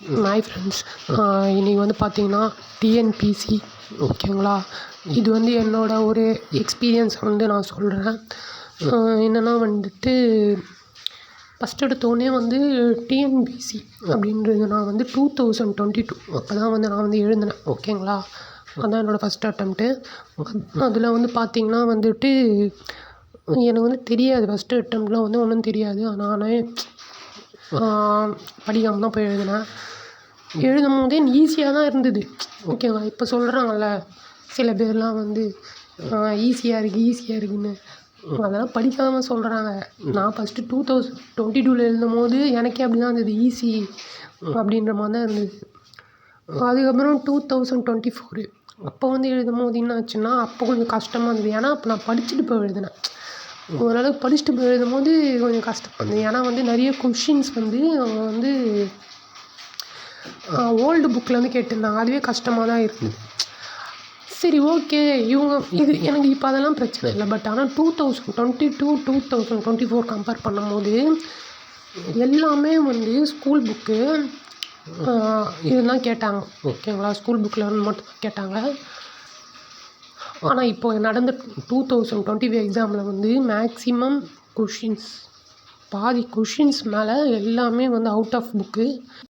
Hi friends, இன்றைக்கி வந்து பார்த்திங்கன்னா டிஎன்பிசி ஓகேங்களா. இது வந்து என்னோடய ஒரு எக்ஸ்பீரியன்ஸ் வந்து நான் சொல்கிறேன். என்னென்னா வந்துட்டு ஃபஸ்ட் எடுத்தோடனே வந்து டிஎன்பிசி அப்படின்றது நான் வந்து 2022 அப்போ தான் வந்து நான் வந்து எழுதினேன் ஓகேங்களா. அதுதான் என்னோடய ஃபஸ்ட் அட்டெம்ப்ட்டு. அதில் வந்து பார்த்திங்கன்னா வந்துட்டு எனக்கு வந்து தெரியாது, ஃபஸ்ட்டு அட்டெம்ப்ட்லாம் வந்து ஒன்றும் தெரியாது. நானே படிக்காமல் தான் போய் எழுதினேன். எழுதும்போதே ஈஸியாக தான் இருந்தது ஓகேவா. இப்போ சொல்கிறாங்கல்ல சில பேர்லாம் வந்து ஈஸியாக இருக்குதுன்னு, அதெல்லாம் படிக்காமல் சொல்கிறாங்க. நான் ஃபஸ்ட்டு 2022 எழுதும்போது எனக்கே அப்படி தான் இருந்தது, ஈஸி அப்படின்ற மாதிரி தான் இருந்தது. அதுக்கப்புறம் 2024 அப்போ வந்து எழுதும்போது என்ன ஆச்சுன்னா, அப்போ கொஞ்சம் கஷ்டமாக இருந்தது. ஏன்னா அப்போ நான் படிச்சுட்டு போய் எழுதினேன். ஓரளவுக்கு படிச்சுட்டு போய் எழுதும்போது கொஞ்சம் கஷ்டமாக இருந்தது. ஏன்னா வந்து நிறைய கொஷின்ஸ் வந்து அவங்க வந்து ஓல்டு புக்லேருந்து கேட்டிருந்தாங்க. அதுவே கஷ்டமாக தான் இருந்தது. சரி ஓகே, இது எனக்கு இப்போ அதெல்லாம் பிரச்சனை இல்லை. பட் ஆனால் 2022 2024 கம்பேர் பண்ணும்போது எல்லாமே வந்து ஸ்கூல் புக்கு இதெல்லாம் கேட்டாங்க ஓகேங்களா. ஸ்கூல் புக்கில் வந்து மட்டும் கேட்டாங்க. ஆனால் இப்போ நடந்த 2025 எக்ஸாமில் வந்து மேக்ஸிமம் கொஷின்ஸ் பாதி கொஷின்ஸ் மேலே எல்லாமே வந்து அவுட் ஆஃப் புக்கு.